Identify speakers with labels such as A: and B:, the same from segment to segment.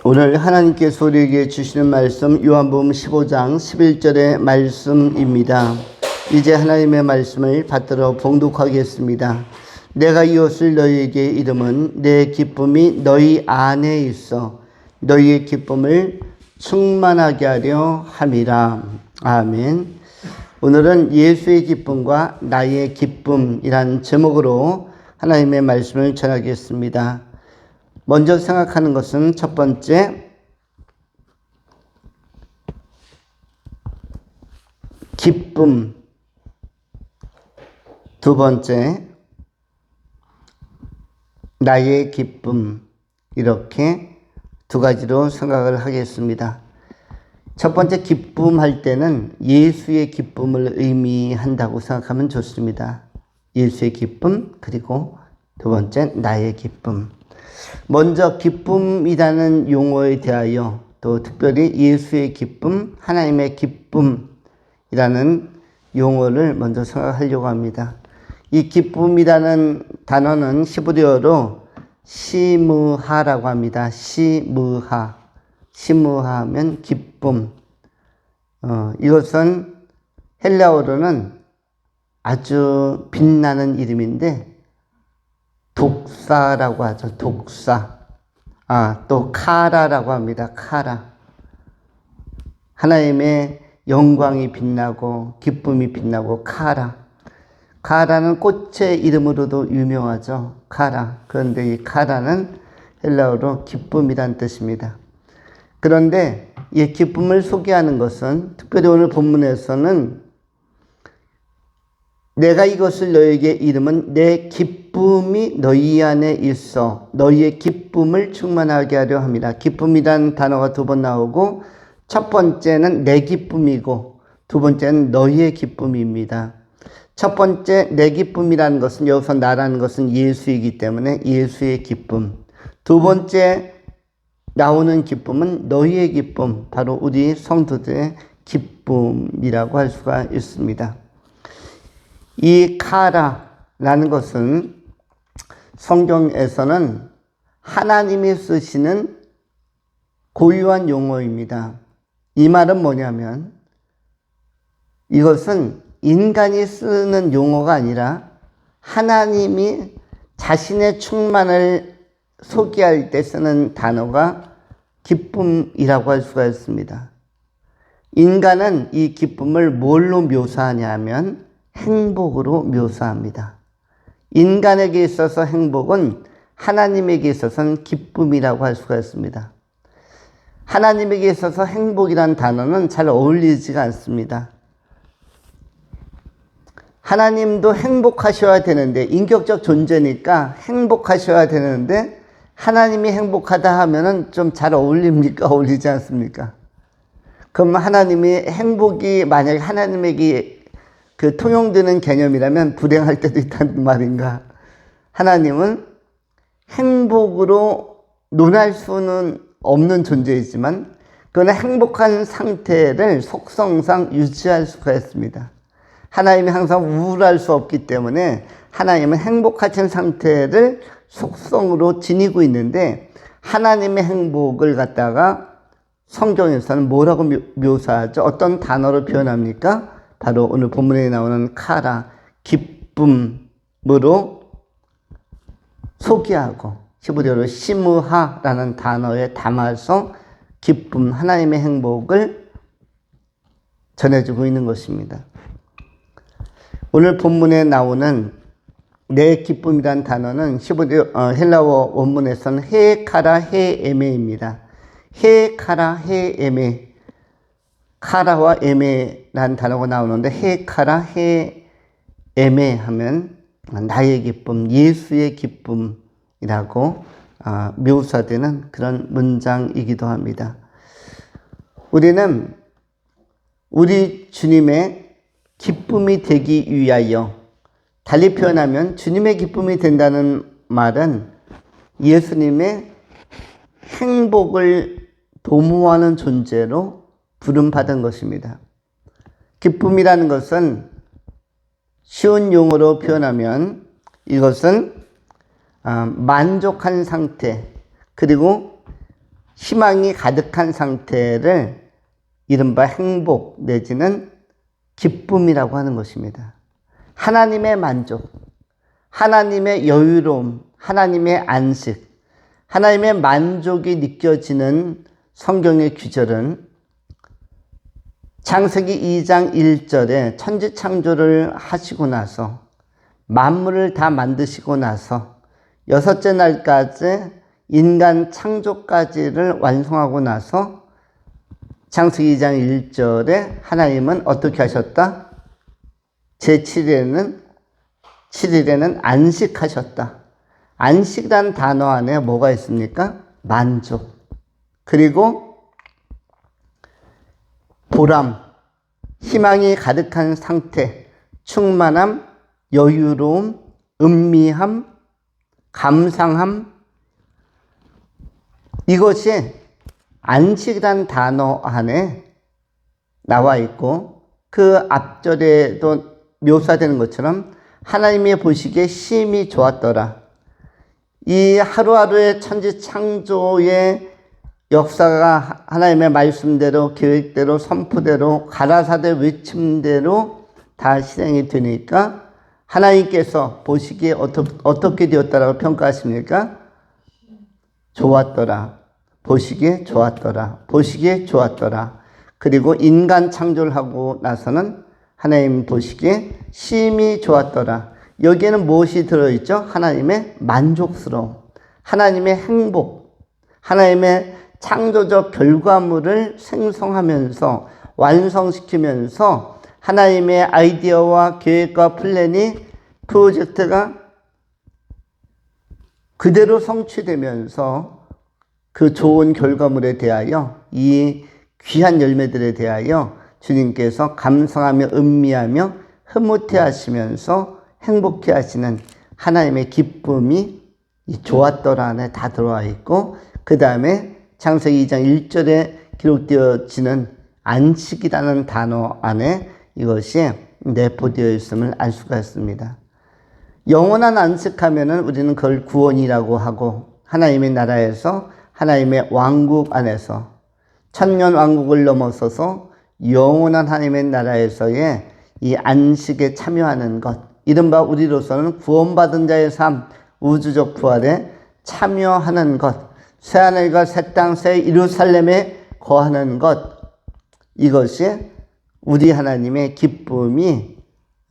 A: 오늘 하나님께서 우리에게 주시는 말씀 요한복음 15장 11절의 말씀입니다. 이제 하나님의 말씀을 받들어 봉독하겠습니다. 내가 이것을 너희에게 이름은 내 기쁨이 너희 안에 있어 너희의 기쁨을 충만하게 하려 함이라. 아멘. 오늘은 예수의 기쁨과 나의 기쁨이란 제목으로 하나님의 말씀을 전하겠습니다. 먼저 생각하는 것은 첫 번째, 기쁨. 두 번째, 나의 기쁨. 이렇게 두 가지로 생각을 하겠습니다. 첫 번째 기쁨 할 때는 예수의 기쁨을 의미한다고 생각하면 좋습니다. 예수의 기쁨, 그리고 두 번째, 나의 기쁨. 먼저 기쁨이라는 용어에 대하여 또 특별히 예수의 기쁨, 하나님의 기쁨이라는 용어를 먼저 생각하려고 합니다. 이 기쁨이라는 단어는 히브리어로 시므하라고 합니다. 시므하. 시므하면 기쁨. 이것은 헬라어로는 아주 빛나는 이름인데 독사라고 하죠. 독사. 또 카라라고 합니다. 카라. 하나님의 영광이 빛나고 기쁨이 빛나고 카라. 카라는 꽃의 이름으로도 유명하죠. 카라. 그런데 이 카라는 헬라어로 기쁨이란 뜻입니다. 그런데 이 기쁨을 소개하는 것은 특별히 오늘 본문에서는 내가 이것을 너에게 이름은 내 기쁨이 너희 안에 있어 너희의 기쁨을 충만하게 하려 합니다. 기쁨이란 단어가 두 번 나오고 첫 번째는 내 기쁨이고 두 번째는 너희의 기쁨입니다. 첫 번째 내 기쁨이라는 것은 여기서 나라는 것은 예수이기 때문에 예수의 기쁨. 두 번째 나오는 기쁨은 너희의 기쁨, 바로 우리 성도들의 기쁨이라고 할 수가 있습니다. 이 카라라는 것은 성경에서는 하나님이 쓰시는 고유한 용어입니다. 이 말은 뭐냐면 이것은 인간이 쓰는 용어가 아니라 하나님이 자신의 충만을 소개할 때 쓰는 단어가 기쁨이라고 할 수가 있습니다. 인간은 이 기쁨을 뭘로 묘사하냐 하면 행복으로 묘사합니다. 인간에게 있어서 행복은 하나님에게 있어서는 기쁨이라고 할 수가 있습니다. 하나님에게 있어서 행복이란 단어는 잘 어울리지가 않습니다. 하나님도 행복하셔야 되는데 인격적 존재니까 행복하셔야 되는데 하나님이 행복하다 하면은 좀 잘 어울립니까? 어울리지 않습니까? 그럼 하나님이 행복이 만약에 하나님에게 그 통용되는 개념이라면 불행할 때도 있다는 말인가? 하나님은 행복으로 논할 수는 없는 존재이지만 그는 행복한 상태를 속성상 유지할 수가 있습니다. 하나님이 항상 우울할 수 없기 때문에 하나님은 행복하신 상태를 속성으로 지니고 있는데 하나님의 행복을 갖다가 성경에서는 뭐라고 묘사하죠? 어떤 단어로 표현합니까? 바로 오늘 본문에 나오는 카라, 기쁨으로 소개하고 히브리어로 시므하라는 단어에 담아서 기쁨, 하나님의 행복을 전해주고 있는 것입니다. 오늘 본문에 나오는 내 기쁨이란 단어는 헬라어 원문에서는 헤카라 헤에메입니다. 헤카라 헤에메. 카라와 에메라는 단어가 나오는데 헤카라 헤에메 하면 나의 기쁨, 예수의 기쁨이라고 묘사되는 그런 문장이기도 합니다. 우리는 우리 주님의 기쁨이 되기 위하여, 달리 표현하면 주님의 기쁨이 된다는 말은 예수님의 행복을 도모하는 존재로 부름받은 것입니다. 기쁨이라는 것은 쉬운 용어로 표현하면 이것은 만족한 상태, 그리고 희망이 가득한 상태를 이른바 행복 내지는 기쁨이라고 하는 것입니다. 하나님의 만족, 하나님의 여유로움, 하나님의 안식, 하나님의 만족이 느껴지는 성경의 규절은 창세기 2장 1절에 천지창조를 하시고 나서 만물을 다 만드시고 나서 여섯째 날까지 인간 창조까지를 완성하고 나서 창세기 2장 1절에 하나님은 어떻게 하셨다? 제7일에는 안식하셨다. 안식이라는 단어 안에 뭐가 있습니까? 만족, 그리고 보람, 희망이 가득한 상태, 충만함, 여유로움, 음미함, 감상함, 이것이 안식이라는 단어 안에 나와 있고 그 앞절에도 묘사되는 것처럼 하나님이 보시기에 심히 좋았더라. 이 하루하루의 천지창조의 역사가 하나님의 말씀대로, 계획대로, 선포대로, 가라사대 외침대로 다 실행이 되니까 하나님께서 보시기에 어떻게 되었다라고 평가하십니까? 좋았더라. 보시기에 좋았더라. 보시기에 좋았더라. 그리고 인간 창조를 하고 나서는 하나님 보시기에 심히 좋았더라. 여기에는 무엇이 들어있죠? 하나님의 만족스러움, 하나님의 행복, 하나님의 창조적 결과물을 생성하면서 완성시키면서 하나님의 아이디어와 계획과 플랜이 프로젝트가 그대로 성취되면서 그 좋은 결과물에 대하여 이 귀한 열매들에 대하여 주님께서 감상하며 음미하며 흐뭇해 하시면서 행복해 하시는 하나님의 기쁨이 이 좋았더라 안에 다 들어와 있고 그 다음에 창세기 2장 1절에 기록되어지는 안식이라는 단어 안에 이것이 내포되어 있음을 알 수가 있습니다. 영원한 안식하면은 우리는 그걸 구원이라고 하고 하나님의 나라에서 하나님의 왕국 안에서 천년 왕국을 넘어서서 영원한 하나님의 나라에서의 이 안식에 참여하는 것, 이른바 우리로서는 구원받은 자의 삶, 우주적 부활에 참여하는 것, 새하늘과 새 땅, 새 예루살렘에 거하는 것, 이것이 우리 하나님의 기쁨이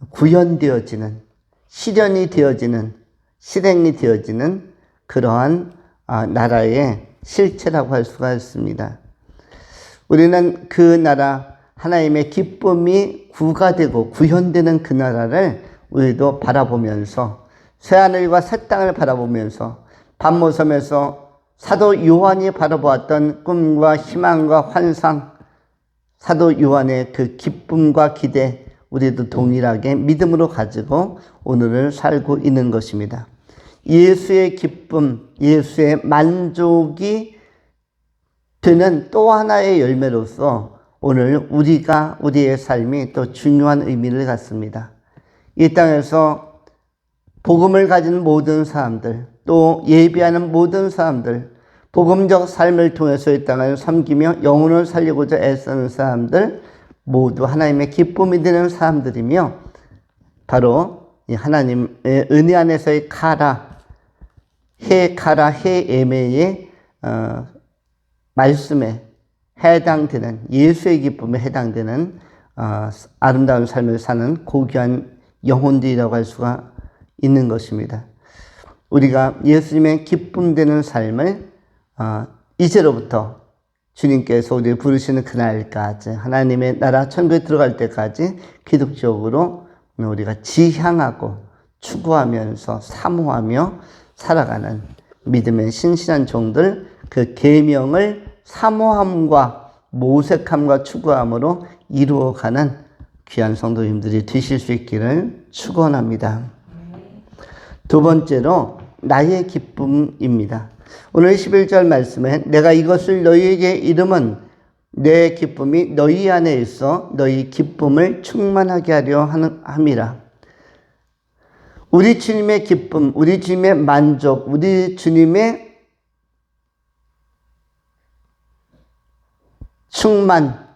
A: 구현되어지는, 실현이 되어지는, 실행이 되어지는 그러한 나라의 실체라고 할 수가 있습니다. 우리는 그 나라, 하나님의 기쁨이 구가 되고 구현되는 그 나라를 우리도 바라보면서 새하늘과 새 땅을 바라보면서 밤모섬에서 사도 요한이 바라보았던 꿈과 희망과 환상, 사도 요한의 그 기쁨과 기대, 우리도 동일하게 믿음으로 가지고 오늘을 살고 있는 것입니다. 예수의 기쁨, 예수의 만족이 되는 또 하나의 열매로서 오늘 우리의 삶이 또 중요한 의미를 갖습니다. 이 땅에서 복음을 가진 모든 사람들, 또 예비하는 모든 사람들, 복음적 삶을 통해서 이 땅을 섬기며 영혼을 살리고자 애쓰는 사람들 모두 하나님의 기쁨이 되는 사람들이며 바로 이 하나님의 은혜 안에서의 해 에메의 말씀에 해당되는, 예수의 기쁨에 해당되는 아름다운 삶을 사는 고귀한 영혼들이라고 할 수가 있는 것입니다. 우리가 예수님의 기쁨 되는 삶을 이제로부터 주님께서 우리를 부르시는 그날까지, 하나님의 나라 천국에 들어갈 때까지 기독적으로 우리가 지향하고 추구하면서 사모하며 살아가는 믿음의 신실한 종들, 그 계명을 사모함과 모색함과 추구함으로 이루어가는 귀한 성도님들이 되실 수 있기를 축원합니다. 두 번째로 나의 기쁨입니다. 오늘 11절 말씀에 내가 이것을 너희에게 이름은 내 기쁨이 너희 안에 있어 너희 기쁨을 충만하게 하려 함이라. 우리 주님의 기쁨, 우리 주님의 만족, 우리 주님의 충만,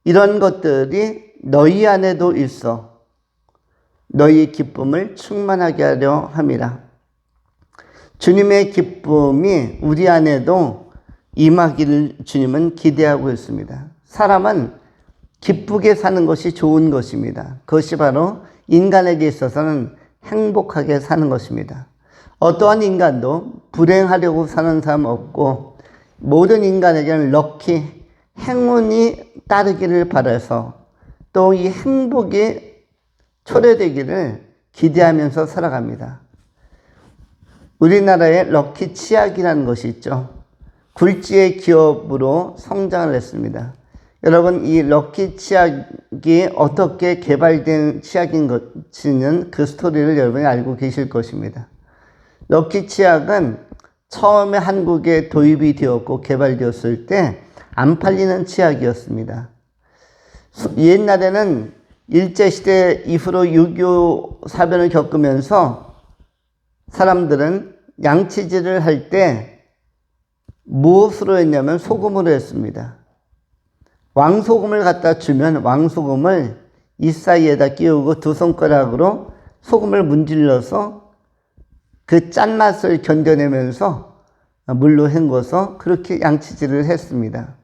A: 이런 것들이 너희 안에도 있어 너희 기쁨을 충만하게 하려 함이라. 주님의 기쁨이 우리 안에도 임하기를 주님은 기대하고 있습니다. 사람은 기쁘게 사는 것이 좋은 것입니다. 그것이 바로 인간에게 있어서는 행복하게 사는 것입니다. 어떠한 인간도 불행하려고 사는 사람 없고, 모든 인간에게는 럭키, 행운이 따르기를 바라서 또 이 행복이 초래되기를 기대하면서 살아갑니다. 우리나라에 럭키 치약이라는 것이 있죠. 굴지의 기업으로 성장을 했습니다. 여러분, 이 럭키 치약이 어떻게 개발된 치약인 것인지는 그 스토리를 여러분이 알고 계실 것입니다. 럭키 치약은 처음에 한국에 도입이 되었고 개발되었을 때 안 팔리는 치약이었습니다. 옛날에는 일제시대 이후로 유교 사변을 겪으면서 사람들은 양치질을 할 때 무엇으로 했냐면 소금으로 했습니다. 왕소금을 갖다 주면 왕소금을 이 사이에다 끼우고 두 손가락으로 소금을 문질러서 그 짠맛을 견뎌내면서 물로 헹궈서 그렇게 양치질을 했습니다.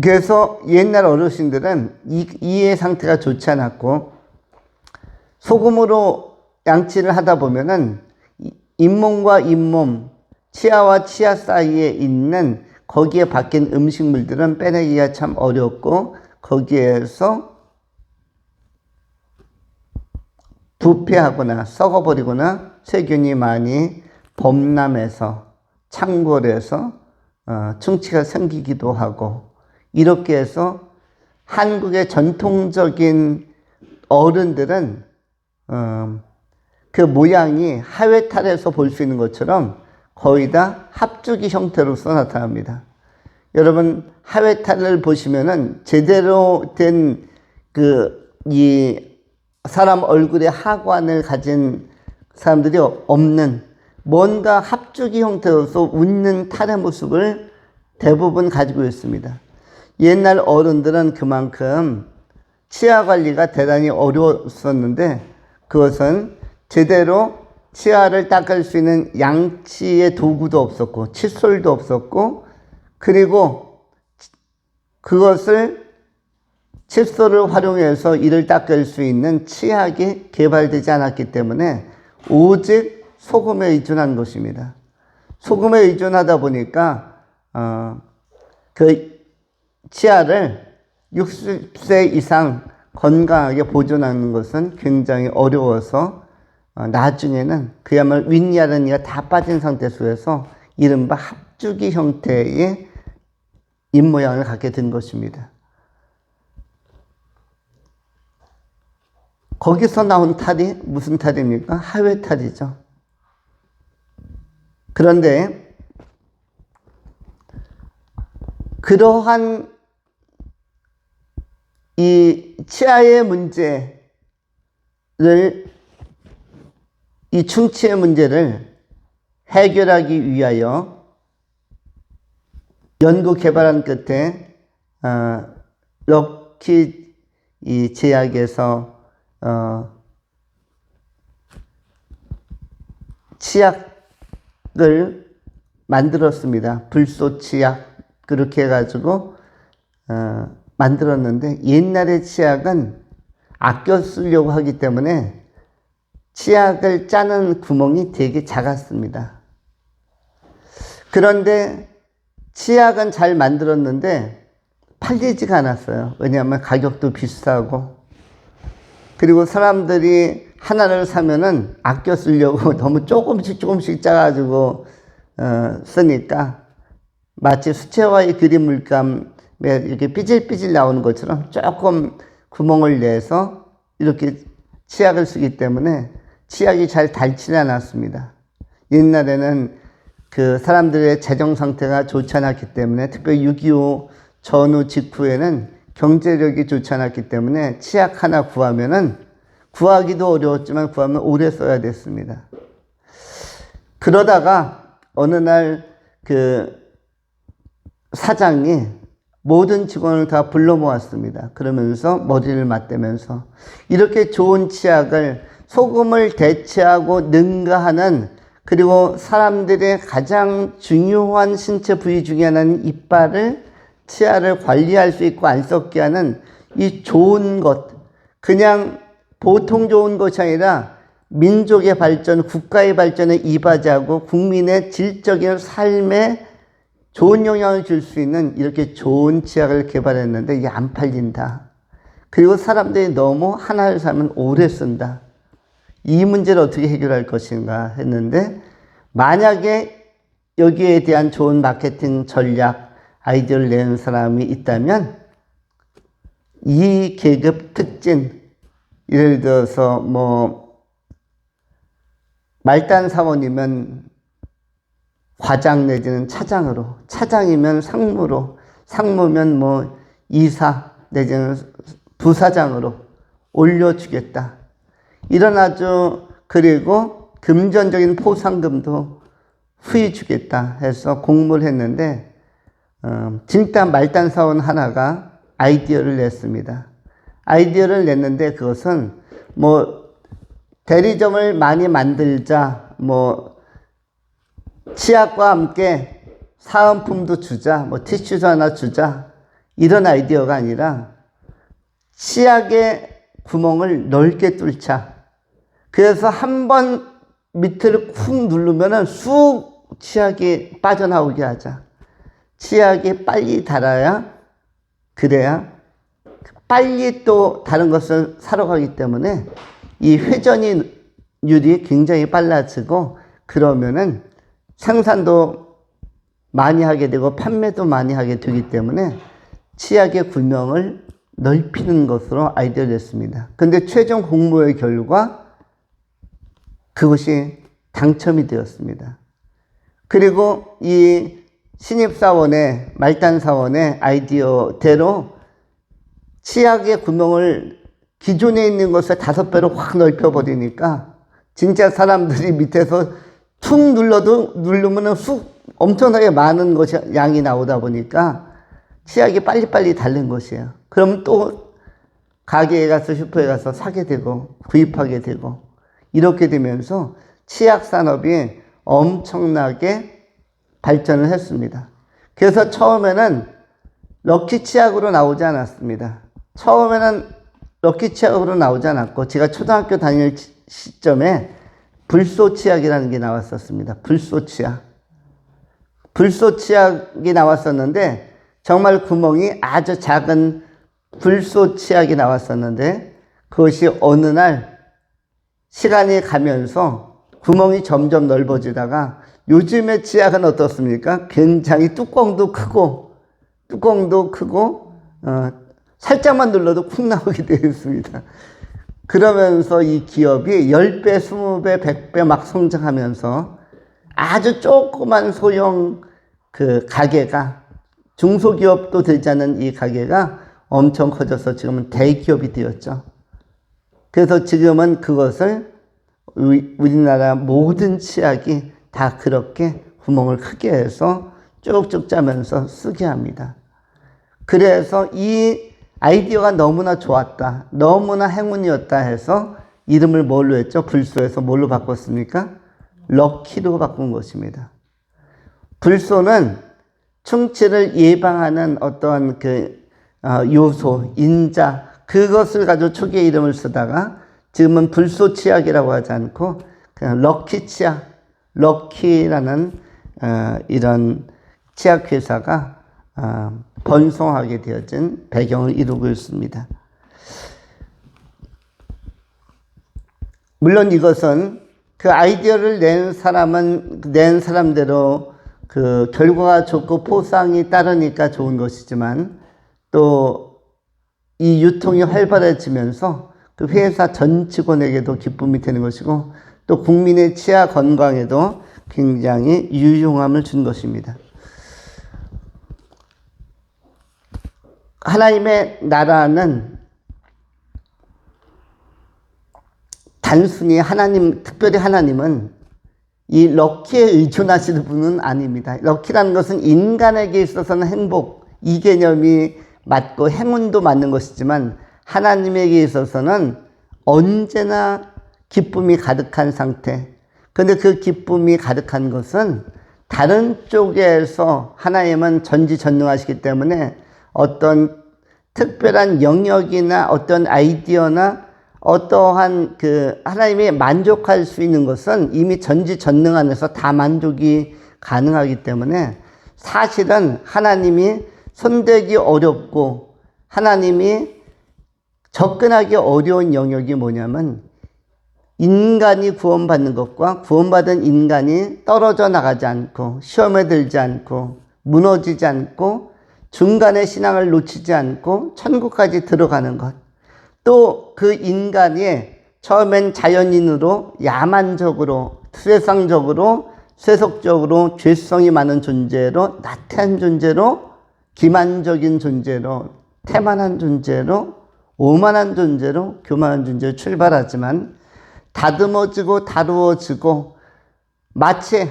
A: 그래서 옛날 어르신들은 이의 상태가 좋지 않았고, 소금으로 양치를 하다 보면은 잇몸과 잇몸, 치아와 치아 사이에 있는 거기에 박힌 음식물들은 빼내기가 참 어렵고, 거기에서 부패하거나 썩어버리거나 세균이 많이 범람해서 창궐해서 충치가 생기기도 하고, 이렇게 해서 한국의 전통적인 어른들은 그 모양이 하회탈에서 볼 수 있는 것처럼 거의 다 합주기 형태로서 나타납니다. 여러분, 하회탈을 보시면은 제대로 된 이 사람 얼굴의 하관을 가진 사람들이 없는, 뭔가 합주기 형태로서 웃는 탈의 모습을 대부분 가지고 있습니다. 옛날 어른들은 그만큼 치아 관리가 대단히 어려웠었는데, 그것은 제대로 치아를 닦을 수 있는 양치의 도구도 없었고 칫솔도 없었고, 그리고 그것을 칫솔을 활용해서 이를 닦을 수 있는 치약이 개발되지 않았기 때문에 오직 소금에 의존한 것입니다. 소금에 의존하다 보니까 그 치아를 60세 이상 건강하게 보존하는 것은 굉장히 어려워서 나중에는 그야말로 윗니아랫니가 다 빠진 상태 속에서 이른바 합주기 형태의 입모양을 갖게 된 것입니다. 거기서 나온 탈이 무슨 탈입니까? 하회탈이죠. 그런데 그러한 이 치아의 문제를, 이 충치의 문제를 해결하기 위하여 연구 개발한 끝에 럭키 이 제약에서 치약을 만들었습니다. 불소 치약, 그렇게 해가지고 만들었는데, 옛날의 치약은 아껴 쓰려고 하기 때문에 치약을 짜는 구멍이 되게 작았습니다. 그런데 치약은 잘 만들었는데 팔리지가 않았어요. 왜냐하면 가격도 비싸고, 그리고 사람들이 하나를 사면은 아껴 쓰려고 너무 조금씩 짜가지고 쓰니까 마치 수채화의 그림 물감에 이렇게 삐질삐질 나오는 것처럼 조금 구멍을 내서 이렇게 치약을 쓰기 때문에 치약이 잘 닳지는 않았습니다. 옛날에는 그 사람들의 재정 상태가 좋지 않았기 때문에, 특별히 6.25 전후 직후에는 경제력이 좋지 않았기 때문에 치약 하나 구하면은, 구하기도 어려웠지만 구하면 오래 써야 됐습니다. 그러다가 어느 날 그 사장이 모든 직원을 다 불러 모았습니다. 그러면서 머리를 맞대면서 이렇게 좋은 치약을 소금을 대체하고 능가하는, 그리고 사람들의 가장 중요한 신체 부위 중에 하나는 이빨을, 치아를 관리할 수 있고 안 썩게 하는 이 좋은 것, 그냥 보통 좋은 것이 아니라 민족의 발전, 국가의 발전에 이바지하고 국민의 질적인 삶에 좋은 영향을 줄 수 있는 이렇게 좋은 치약을 개발했는데 이게 안 팔린다. 그리고 사람들이 너무 하나를 사면 오래 쓴다. 이 문제를 어떻게 해결할 것인가 했는데, 만약에 여기에 대한 좋은 마케팅 전략, 아이디어를 내는 사람이 있다면 이 계급 특진, 예를 들어서 말단 사원이면 과장 내지는 차장으로, 차장이면 상무로, 상무면 이사 내지는 부사장으로 올려주겠다. 이런 아주, 그리고 금전적인 포상금도 후히 주겠다 해서 공모를 했는데, 진짜 말단 사원 하나가 아이디어를 냈습니다. 아이디어를 냈는데 그것은 대리점을 많이 만들자, 치약과 함께 사은품도 주자, 티슈도 하나 주자, 이런 아이디어가 아니라 치약의 구멍을 넓게 뚫자. 그래서 한 번 밑을 쿵 누르면은 쑥 치약이 빠져나오게 하자. 치약이 빨리 닳아야, 그래야 빨리 또 다른 것을 사러 가기 때문에 이 회전율이 굉장히 빨라지고, 그러면은 생산도 많이 하게 되고 판매도 많이 하게 되기 때문에 치약의 구멍을 넓히는 것으로 아이디어를 냈습니다. 근데 최종 공모의 결과 그것이 당첨이 되었습니다. 그리고 이 신입사원의, 말단사원의 아이디어대로 치약의 구멍을 기존에 있는 것을 5배로 확 넓혀버리니까 진짜 사람들이 밑에서 툭 누르면은 쑥 엄청나게 많은 것이, 양이 나오다 보니까 치약이 빨리빨리 닳는 것이에요. 그럼 또 가게에 가서, 슈퍼에 가서 사게 되고 구입하게 되고, 이렇게 되면서 치약 산업이 엄청나게 발전을 했습니다. 그래서 처음에는 럭키 치약으로 나오지 않았습니다. 처음에는 럭키 치약으로 나오지 않았고, 제가 초등학교 다닐 시점에 불소 치약이라는 게 나왔었습니다. 불소 치약. 불소 치약이 나왔었는데, 정말 구멍이 아주 작은 불소 치약이 나왔었는데, 그것이 어느 날 시간이 가면서 구멍이 점점 넓어지다가, 요즘의 치약은 어떻습니까? 굉장히 뚜껑도 크고 살짝만 눌러도 쿵 나오게 되어 있습니다. 그러면서 이 기업이 10배, 20배, 100배 막 성장하면서 아주 조그만 소형 가게가, 중소기업도 되지 않은 이 가게가 엄청 커져서 지금은 대기업이 되었죠. 그래서 지금은 그것을 우리나라 모든 치약이 다 그렇게 구멍을 크게 해서 쭉쭉 짜면서 쓰게 합니다. 그래서 이 아이디어가 너무나 좋았다, 너무나 행운이었다 해서 이름을 뭘로 했죠? 불소에서 뭘로 바꿨습니까? 럭키로 바꾼 것입니다. 불소는 충치를 예방하는 어떤 요소, 인자, 그것을 가지고 초기에 이름을 쓰다가 지금은 불소 치약이라고 하지 않고 그냥 럭키 치약, 럭키라는 이런 치약 회사가 번성하게 되어진 배경을 이루고 있습니다. 물론 이것은 그 아이디어를 낸 사람대로 그 결과가 좋고 포상이 따르니까 좋은 것이지만, 또 이 유통이 활발해지면서 그 회사 전 직원에게도 기쁨이 되는 것이고, 또 국민의 치아 건강에도 굉장히 유용함을 준 것입니다. 하나님의 나라는 단순히 특별히 하나님은 이 럭키에 의존하시는 분은 아닙니다. 럭키라는 것은 인간에게 있어서는 행복, 이 개념이 맞고 행운도 맞는 것이지만 하나님에게 있어서는 언제나 기쁨이 가득한 상태. 근데 그 기쁨이 가득한 것은 다른 쪽에서 하나님은 전지전능하시기 때문에 어떤 특별한 영역이나 어떤 아이디어나 어떠한 그 하나님이 만족할 수 있는 것은 이미 전지전능 안에서 다 만족이 가능하기 때문에 사실은 하나님이 손대기 어렵고 하나님이 접근하기 어려운 영역이 뭐냐면 인간이 구원받는 것과 구원받은 인간이 떨어져 나가지 않고 시험에 들지 않고 무너지지 않고 중간에 신앙을 놓치지 않고 천국까지 들어가는 것. 또 그 인간이 처음엔 자연인으로 야만적으로 세상적으로 세속적으로 죄성이 많은 존재로 나태한 존재로 기만적인 존재로 태만한 존재로 오만한 존재로 교만한 존재로 출발하지만 다듬어지고 다루어지고 마치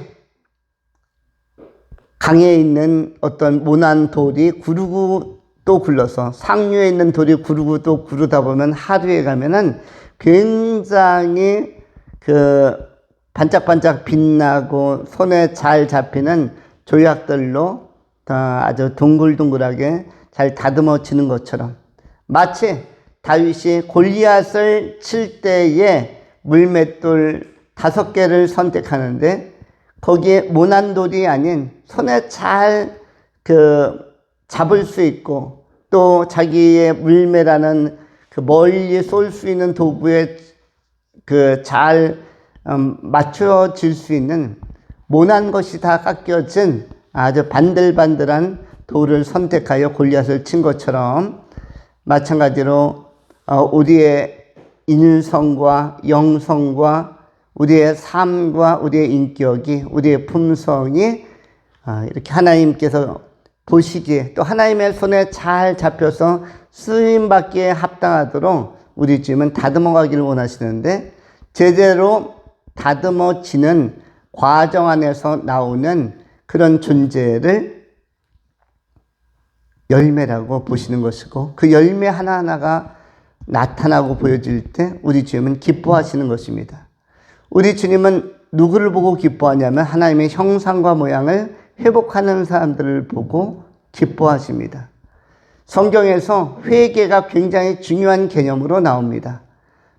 A: 강에 있는 어떤 모난 돌이 구르고 또 굴러서 상류에 있는 돌이 구르고 또 구르다 보면 하류에 가면은 굉장히 그 반짝반짝 빛나고 손에 잘 잡히는 조약들로 아주 동글동글하게 잘 다듬어지는 것처럼 마치 다윗이 골리앗을 칠 때에 물맷돌 5개를 선택하는데 거기에 모난 돌이 아닌 손에 잘 잡을 수 있고 또 자기의 물매라는 그 멀리 쏠 수 있는 도구에 잘 맞춰질 수 있는 모난 것이 다 깎여진 아주 반들반들한 돌을 선택하여 골리앗을 친 것처럼 마찬가지로 우리의 인성과 영성과 우리의 삶과 우리의 인격이 우리의 품성이 이렇게 하나님께서 보시기에 또 하나님의 손에 잘 잡혀서 쓰임받기에 합당하도록 우리 주님은 다듬어 가기를 원하시는데 제대로 다듬어지는 과정 안에서 나오는 그런 존재를 열매라고 보시는 것이고 그 열매 하나하나가 나타나고 보여질 때 우리 주님은 기뻐하시는 것입니다. 우리 주님은 누구를 보고 기뻐하냐면 하나님의 형상과 모양을 회복하는 사람들을 보고 기뻐하십니다. 성경에서 회개가 굉장히 중요한 개념으로 나옵니다.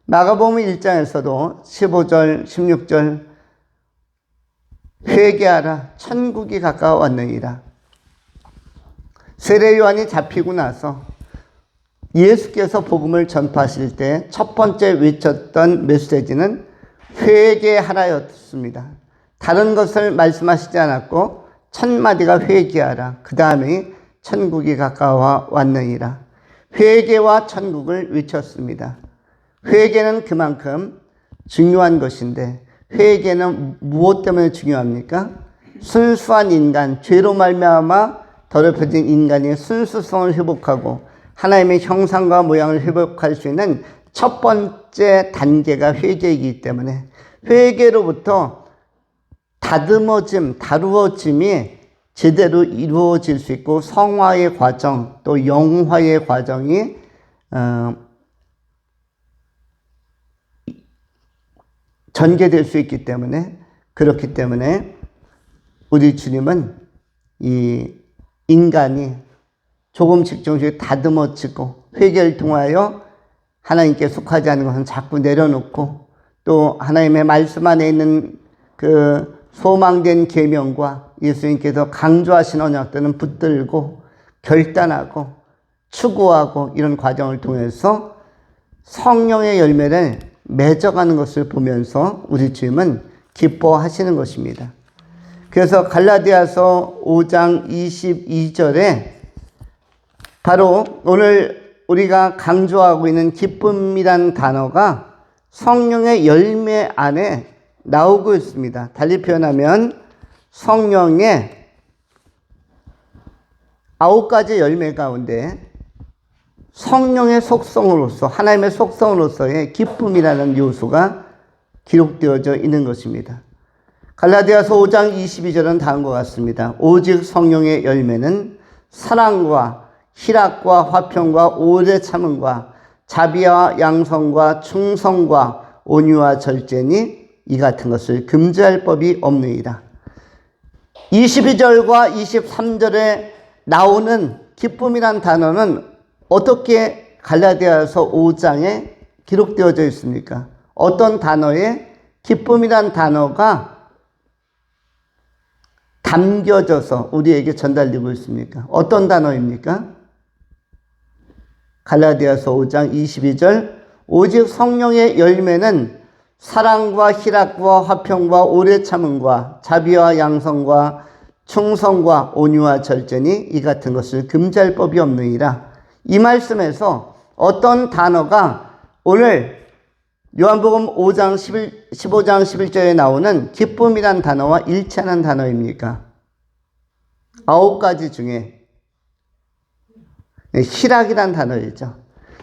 A: 마가복음 1장에서도 15절, 16절 회개하라 천국이 가까워왔느니라. 세례 요한이 잡히고 나서 예수께서 복음을 전파하실 때 첫 번째 외쳤던 메시지는 회개하라였습니다. 다른 것을 말씀하시지 않았고 첫 마디가 회개하라. 그 다음에 천국이 가까워 왔느니라. 회개와 천국을 외쳤습니다. 회개는 그만큼 중요한 것인데 회개는 무엇 때문에 중요합니까? 순수한 인간, 죄로 말미암아 더럽혀진 인간의 순수성을 회복하고 하나님의 형상과 모양을 회복할 수 있는 첫 번째 단계가 회개이기 때문에 회개로부터 다듬어짐, 다루어짐이 제대로 이루어질 수 있고 성화의 과정, 또 영화의 과정이 전개될 수 있기 때문에 그렇기 때문에 우리 주님은 이 인간이 조금씩 다듬어지고 회개를 통하여 하나님께 속하지 않은 것은 자꾸 내려놓고 또 하나님의 말씀 안에 있는 그 소망된 계명과 예수님께서 강조하신 언약들은 붙들고 결단하고 추구하고 이런 과정을 통해서 성령의 열매를 맺어가는 것을 보면서 우리 주님은 기뻐하시는 것입니다. 그래서 갈라디아서 5장 22절에 바로 오늘 우리가 강조하고 있는 기쁨이란 단어가 성령의 열매 안에 나오고 있습니다. 달리 표현하면 성령의 9가지 열매 가운데 성령의 속성으로서 하나님의 속성으로서의 기쁨이라는 요소가 기록되어져 있는 것입니다. 갈라디아서 5장 22절은 다음과 같습니다. 오직 성령의 열매는 사랑과 희락과 화평과 오래 참음과 자비와 양성과 충성과 온유와 절제니 이 같은 것을 금지할 법이 없느니라. 22절과 23절에 나오는 기쁨이란 단어는 어떻게 갈라디아서 5장에 기록되어져 있습니까? 어떤 단어에 기쁨이란 단어가 담겨져서 우리에게 전달되고 있습니까? 어떤 단어입니까? 갈라디아서 5장 22절 오직 성령의 열매는 사랑과 희락과 화평과 오래 참음과 자비와 양성과 충성과 온유와 절제니 이 같은 것을 금지할 법이 없느니라. 이 말씀에서 어떤 단어가 오늘 요한복음 15장 11절에 나오는 기쁨이란 단어와 일치하는 단어입니까? 9가지 중에 희락이란 단어이죠.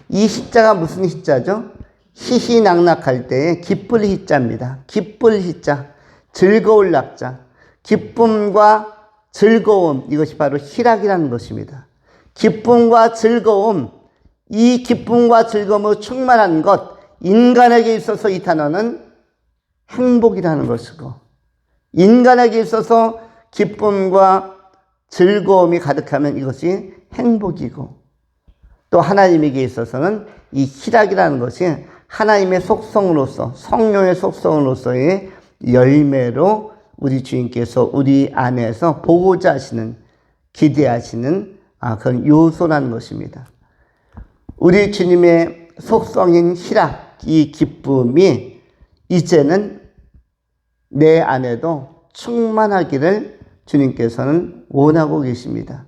A: 이 희자가 무슨 희자죠? 희희낙낙할 때의 기쁠 희자입니다. 기쁠 희자, 즐거울 낙자, 기쁨과 즐거움, 이것이 바로 희락이라는 것입니다. 기쁨과 즐거움, 이 기쁨과 즐거움으로 충만한 것, 인간에게 있어서 이 단어는 행복이라는 것이고, 인간에게 있어서 기쁨과 즐거움이 가득하면 이것이 행복이고, 또 하나님에게 있어서는 이 희락이라는 것이 하나님의 속성으로서, 성령의 속성으로서의 열매로 우리 주님께서 우리 안에서 보고자 하시는, 기대하시는 그런 요소라는 것입니다. 우리 주님의 속성인 희락, 이 기쁨이 이제는 내 안에도 충만하기를 주님께서는 원하고 계십니다.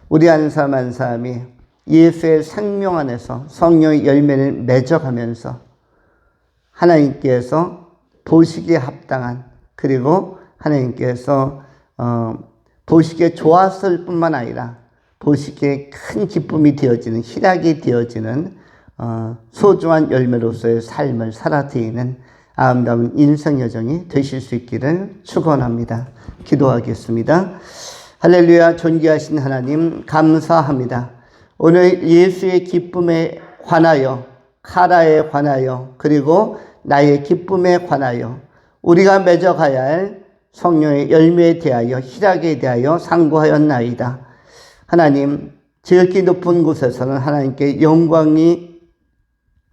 A: 우리 한 사람 한 사람이 예수의 생명 안에서 성령의 열매를 맺어가면서 하나님께서 보시기에 합당한, 그리고 하나님께서 보시기에 좋았을 뿐만 아니라 보시기에 큰 기쁨이 되어지는, 희락이 되어지는 소중한 열매로서의 삶을 살아드리는 아름다운 인생 여정이 되실 수 있기를 축원합니다. 기도하겠습니다. 할렐루야. 존귀하신 하나님 감사합니다. 오늘 예수의 기쁨에 관하여, 카라에 관하여, 그리고 나의 기쁨에 관하여 우리가 맺어가야 할 성령의 열매에 대하여, 희락에 대하여 상고하였나이다. 하나님, 지극히 높은 곳에서는 하나님께 영광이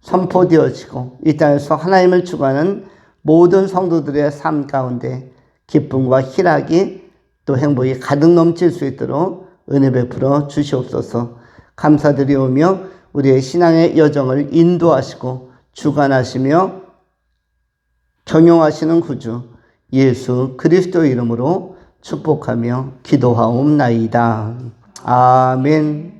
A: 선포되어지고 이 땅에서 하나님을 추구하는 모든 성도들의 삶 가운데 기쁨과 희락이 또 행복이 가득 넘칠 수 있도록 은혜 베풀어 주시옵소서. 감사드리오며 우리의 신앙의 여정을 인도하시고 주관하시며 경영하시는 구주 예수 그리스도 이름으로 축복하며 기도하옵나이다. 아멘.